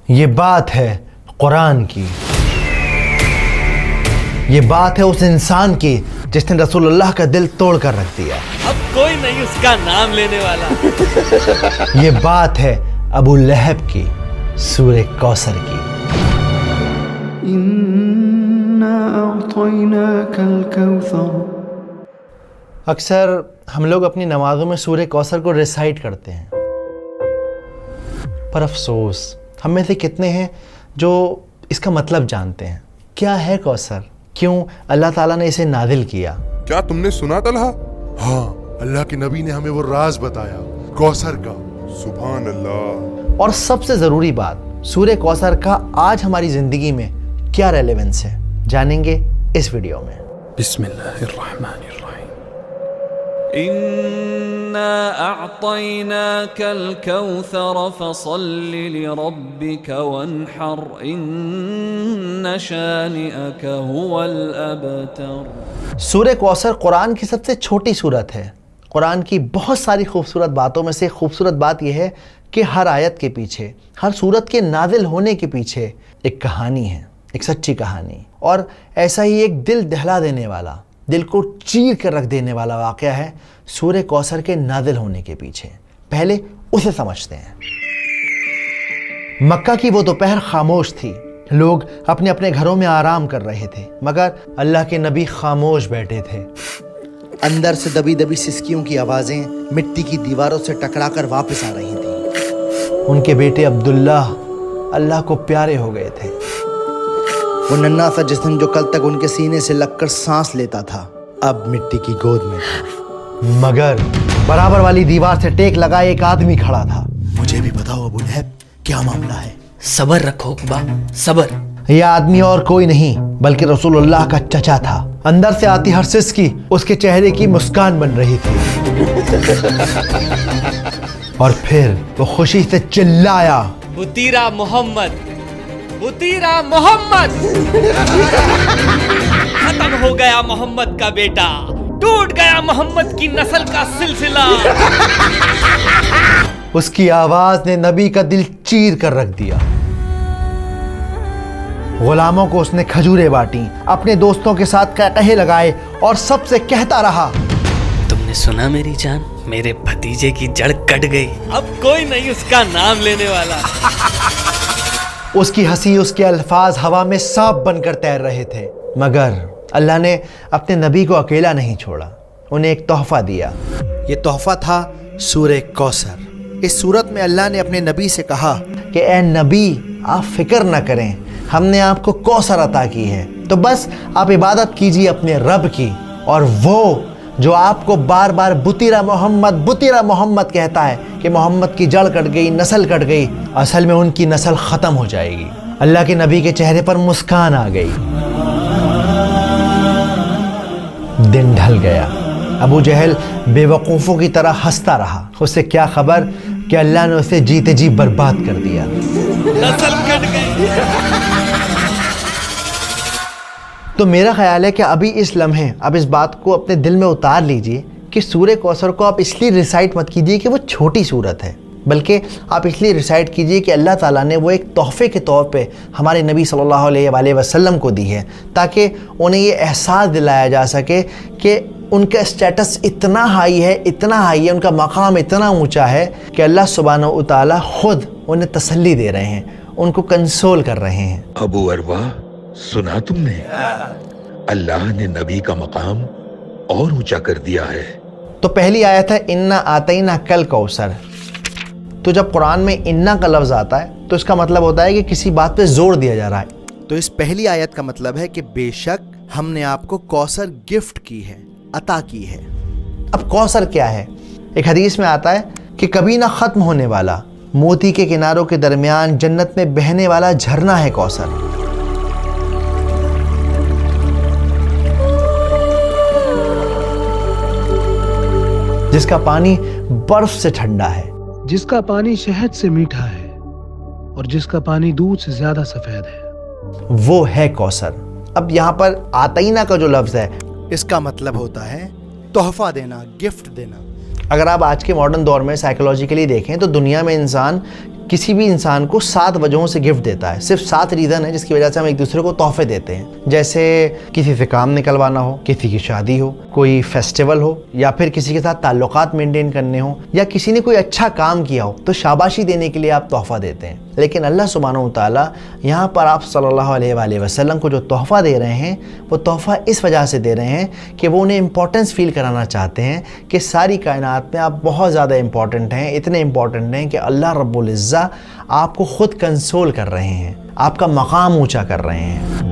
یہ بات ہے قرآن کی، یہ بات ہے اس انسان کی جس نے رسول اللہ کا دل توڑ کر رکھ دیا۔ اب کوئی نہیں اس کا نام لینے والا۔ یہ بات ہے ابو لہب کی، سورہ کوثر کی۔ اِنَّا أَعْطَيْنَاكَ الْكَوْثَرَ۔ اکثر ہم لوگ اپنی نمازوں میں سورہ کوثر کو ریسائٹ کرتے ہیں، پر افسوس ہم میں سے کتنے ہیں جو اس کا مطلب جانتے ہیں؟ کیا ہے کوثر؟ کیوں اللہ تعالیٰ نے اسے نازل کیا؟ کیا تم نے سنا طلحہ؟ ہاں، اللہ کے نبی نے ہمیں وہ راز بتایا کوثر کا۔ سبحان اللہ۔ اور سب سے ضروری بات، سورہ کوثر کا آج ہماری زندگی میں کیا ریلیونس ہے، جانیں گے اس ویڈیو میں۔ بسم اللہ الرحمن الرحیم۔ إِنَّا أَعْطَيْنَاكَ الْكَوْثَرَ فَصَلِّ لِرَبِّكَ وَانْحَرْ إِنَّ شَانِئَكَ هُوَ الْأَبْتَرُ۔ سورہ کوثر قرآن کی سب سے چھوٹی سورت ہے۔ قرآن کی بہت ساری خوبصورت باتوں میں سے خوبصورت بات یہ ہے کہ ہر آیت کے پیچھے، ہر سورت کے نازل ہونے کے پیچھے ایک کہانی ہے، ایک سچی کہانی، اور ایسا ہی ایک دل دہلا دینے والا، دل کو چیر کر رکھ دینے والا واقعہ ہے سورہ کوثر کے نازل ہونے کے پیچھے۔ پہلے اسے سمجھتے ہیں۔ مکہ کی وہ دوپہر خاموش تھی، لوگ اپنے اپنے گھروں میں آرام کر رہے تھے، مگر اللہ کے نبی خاموش بیٹھے تھے۔ اندر سے دبی دبی سسکیوں کی آوازیں مٹی کی دیواروں سے ٹکرا کر واپس آ رہی تھیں۔ ان کے بیٹے عبداللہ اللہ کو پیارے ہو گئے تھے۔ وہ ننھا سا جسم جو کل تک ان کے سینے سے لگ کر سانس لیتا تھا، اب مٹی کی گود میں تھا، مگر برابر والی دیوار سے ٹیک لگائے ایک آدمی کھڑا تھا۔ مجھے بھی بتاؤ ابو لہب، کیا معاملہ ہے؟ صبر رکھو عقبہ، صبر۔ یہ آدمی اور کوئی نہیں بلکہ رسول اللہ کا چچا تھا۔ اندر سے آتی ہر سسکی اس کے چہرے کی مسکان بن رہی تھی۔ اور پھر وہ خوشی سے چلایا، بطیرہ محمد، بطیرہ محمد۔ ختم ہو گیا محمد کا بیٹا، ٹوٹ گیا محمد کی نسل کا سلسلہ۔ اس کی آواز نے نبی کا دل چیر کر رکھ دیا۔ غلاموں کو اس نے کھجوریں بانٹیں، اپنے دوستوں کے ساتھ قہقہے لگائے اور سب سے کہتا رہا، تم نے سنا میری جان، میرے بھتیجے کی جڑ کٹ گئی، اب کوئی نہیں اس کا نام لینے والا۔ اس کی ہنسی، اس کے الفاظ ہوا میں سانپ بن کر تیر رہے تھے، مگر اللہ نے اپنے نبی کو اکیلا نہیں چھوڑا، انہیں ایک تحفہ دیا۔ یہ تحفہ تھا سورہ کوثر۔ اس سورت میں اللہ نے اپنے نبی سے کہا کہ اے نبی، آپ فکر نہ کریں، ہم نے آپ کو کوثر عطا کی ہے، تو بس آپ عبادت کیجیے اپنے رب کی، اور وہ جو آپ کو بار بار بطیرہ محمد بطیرہ محمد کہتا ہے کہ محمد کی جڑ کٹ گئی، نسل کٹ گئی، اصل میں ان کی نسل ختم ہو جائے گی۔ اللہ کے نبی کے چہرے پر مسکان آ گئی۔ دن ڈھل گیا۔ ابو جہل بے وقوفوں کی طرح ہنستا رہا۔ اسے کیا خبر کہ اللہ نے اسے جیتے جی برباد کر دیا۔ نسل کٹ گئی۔ تو میرا خیال ہے کہ ابھی اس لمحے اب اس بات کو اپنے دل میں اتار لیجئے کہ سورہ کوثر کو آپ اس لیے ریسائٹ مت کیجئے کہ وہ چھوٹی سورت ہے، بلکہ آپ اس لیے ریسائٹ کیجئے کہ اللہ تعالیٰ نے وہ ایک تحفے کے طور پہ ہمارے نبی صلی اللہ علیہ وآلہ وسلم کو دی ہے، تاکہ انہیں یہ احساس دلایا جا سکے کہ ان کا اسٹیٹس اتنا ہائی ہے، ان کا مقام اتنا اونچا ہے کہ اللہ سبحانہ و تعالیٰ خود انہیں تسلی دے رہے ہیں، ان کو کنسول کر رہے ہیں۔ ابو اروا، سنا تم نے؟ اللہ نے نبی کا مقام اور اونچا کر دیا ہے۔ تو پہلی آیت ہے انا آتینا کل کوثر۔ تو جب قرآن میں انا کا لفظ آتا ہے تو اس کا مطلب ہوتا ہے کہ کسی بات پہ زور دیا جا رہا ہے۔ تو اس پہلی آیت کا مطلب ہے کہ بے شک ہم نے آپ کو کوثر گفٹ کی ہے، عطا کی ہے۔ اب کوثر کیا ہے؟ ایک حدیث میں آتا ہے کہ کبھی نہ ختم ہونے والا، موتی کے کناروں کے درمیان جنت میں بہنے والا جھرنا ہے کوثر۔ جس کا پانی برف سے ٹھنڈا ہے، جس کا پانی شہد سے میٹھا ہے، اور جس کا پانی دودھ سے زیادہ سفید ہے، وہ ہے کوثر۔ اب یہاں پر آتینا کا جو لفظ ہے اس کا مطلب ہوتا ہے تحفہ دینا، گفٹ دینا۔ اگر آپ آج کے ماڈرن دور میں سائیکولوجیکلی دیکھیں تو دنیا میں انسان किसी भी इंसान को 7 वजहों से गिफ्ट देता है। सिर्फ 7 रीज़न है जिसकी वजह से हम एक दूसरे को तोहफे देते हैं। जैसे किसी से काम निकलवाना हो, किसी की शादी हो, कोई फेस्टिवल हो, या फिर किसी के साथ ताल्लुकात मेंटेन करने हो, या किसी ने कोई अच्छा काम किया हो तो शाबाशी देने के लिए आप तोहफा देते हैं। लेकिन अल्लाह सुब्हानहू व तआला यहाँ पर आप सल्लल्लाहु अलैहि वसल्लम को जो तोहफ़ा दे रहे हैं वो तोहफ़ा इस वजह से दे रहे हैं कि वो उन्हें इम्पोर्टेंस फ़ील कराना चाहते हैं कि सारी कायनात में आप बहुत ज़्यादा इम्पॉर्टेंट हैं, इतने इम्पॉर्टेंट हैं कि अल्लाह रब्बुल इज़्ज़ा आपको ख़ुद कंसोल कर रहे हैं, आपका मकाम ऊँचा कर रहे हैं।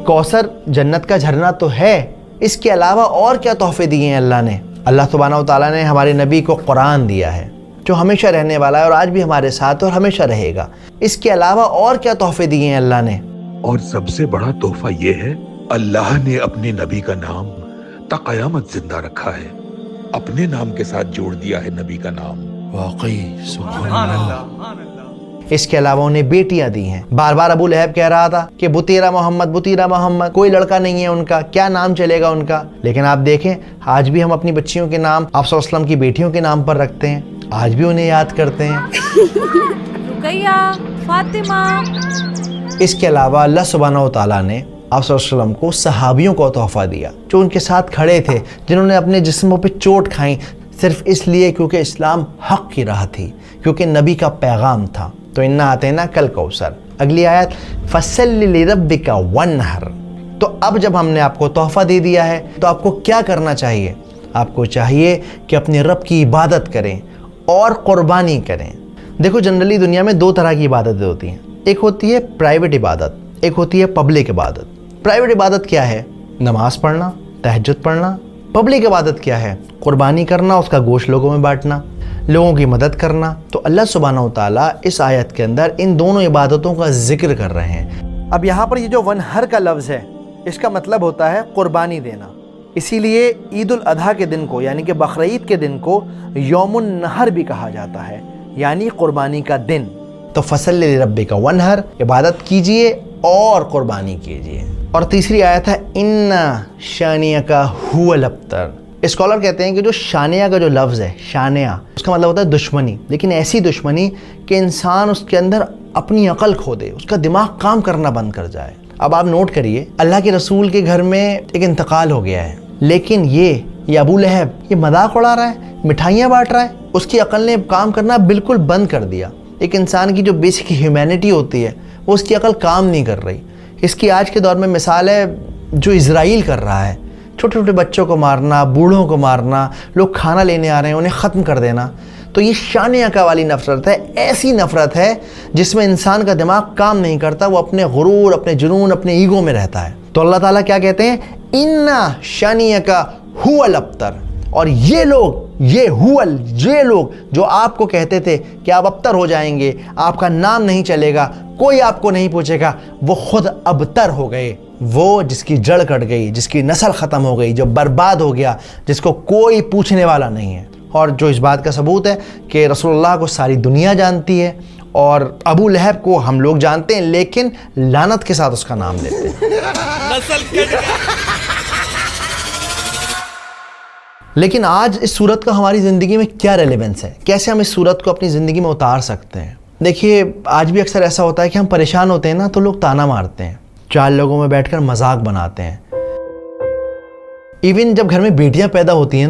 कौसर जन्नत का झरना तो है, इसके अलावा और क्या तोहफ़े दिए हैं अल्लाह ने। अल्लाह सुब्हानहू व तआला ने हमारे नबी को कुरान दिया है जो हमेशा रहने वाला है और आज भी हमारे साथ और हमेशा रहेगा। इसके अलावा और क्या तोहफ़े दिए हैं अल्लाह ने। और सबसे बड़ा तोहफा ये है, अल्लाह ने अपने नबी का नाम ता क़यामत जिंदा रखा है, अपने नाम के साथ जोड़ दिया है नबी का नाम। वाकई सुभान अल्लाह। इसके अलावा उन्हें बेटियां दी हैं। बार बार अबू लहब कह रहा था कि बुतीरा मोहम्मद, बुतीरा मोहम्मद, कोई लड़का नहीं है उनका, क्या नाम चलेगा उनका। लेकिन आप देखें आज भी हम अपनी बच्चियों के नाम आप सल्लल्लाहु अलैहि वसल्लम की बेटियों के नाम पर रखते हैं, आज भी उन्हें याद करते हैं। रुकैया, फातिमा। इसके अलावा अल्लाह सुब्हानहू व तआला ने आप सल्लल्लाहु अलैहि वसल्लम को सहाबियों को तोहफ़ा दिया जो उनके साथ खड़े थे, जिन्होंने अपने जिस्मों पे चोट खाई सिर्फ इसलिए क्योंकि इस्लाम हक़ की राह थी, क्योंकि नबी का पैगाम था। तो इन्ना आतेना कल कौसर। अगली आयत फसल्लि लिरब्बिका वन्हर। तो अब जब हमने आपको तोहफ़ा दे दिया है तो आपको क्या करना चाहिए? आपको चाहिए कि अपने रब की इबादत करें और क़ुरबानी करें। देखो जनरली दुनिया में 2 तरह की इबादतें होती हैं, एक होती है प्राइवेट इबादत, एक होती है पब्लिक इबादत। प्राइवेट इबादत क्या है? नमाज पढ़ना, तहज्जुद पढ़ना। पब्लिक इबादत क्या है? कुर्बानी करना, उसका गोश्त लोगों में बांटना, लोगों की मदद करना। तो अल्लाह सुब्हानहू व तआला इस आयत के अंदर इन दोनों इबादतों का जिक्र कर रहे हैं। अब यहाँ पर ये जो वनहर का लफ्ज़ है इसका मतलब होता है कुर्बानी देना। इसीलिए ईद उल अधा के दिन को यानी कि बकरीद के दिन को यौमुन नहर भी कहा जाता है, यानी कुर्बानी का दिन। तो फसल्लि लिरब्बिका वन्हर, इबादत कीजिए और कुर्बानी कीजिए। और तीसरी आयत है इन्ना शानियका हुवल अब्तर। स्कॉलर कहते हैं कि जो शानिया का जो लफ्ज़ है, शानिया, उसका मतलब होता है दुश्मनी, लेकिन ऐसी दुश्मनी कि इंसान उसके अंदर अपनी अकल खो दे, उसका दिमाग काम करना बंद कर जाए। अब आप नोट करिए, अल्लाह के रसूल के घर में एक इंतकाल हो गया है, लेकिन ये अबू लहब ये मजाक उड़ा रहा है, मिठाइयाँ बांट रहा है, उसकी अकल ने काम करना बिल्कुल बंद कर दिया। एक इंसान की जो बेसिक ह्यूमैनिटी होती है वो उसकी अकल काम नहीं कर रही। इसकी आज के दौर में मिसाल है जो इज़राइल कर रहा है, छोटे छोटे बच्चों को मारना, बूढ़ों को मारना, लोग खाना लेने आ रहे हैं उन्हें ख़त्म कर देना। तो ये शानिया वाली नफ़रत है, ऐसी नफ़रत है जिसमें इंसान का दिमाग काम नहीं करता, वो अपने गुरूर, अपने जुनून, अपने ईगो में रहता है। तो अल्लाह ताला क्या कहते हैं? इन्ना शानिया हुवल अब्तर। और ये लोग, ये लोग जो आपको कहते थे कि आप अबतर हो जाएंगे, आपका नाम नहीं चलेगा, कोई आपको नहीं पूछेगा, वो खुद अबतर हो गए। वो जिसकी जड़ कट गई, जिसकी नस्ल ख़त्म हो गई, जो बर्बाद हो गया, जिसको कोई पूछने वाला नहीं है। और जो इस बात का सबूत है कि रसूलुल्लाह को सारी दुनिया जानती है और अबू लहब को हम लोग जानते हैं, लेकिन लानत के साथ उसका नाम लेते हैं। लेकिन आज इस सूरत का हमारी ज़िंदगी में क्या रेलेवेंस है? कैसे हम इस सूरत को अपनी ज़िंदगी में उतार सकते हैं? देखिए, आज भी अक्सर ऐसा होता है कि हम परेशान होते हैं ना तो लोग ताना मारते हैं, 4 लोगों में बैठकर मजाक बनाते हैं। इवन जब घर में बेटियां पैदा होती हैं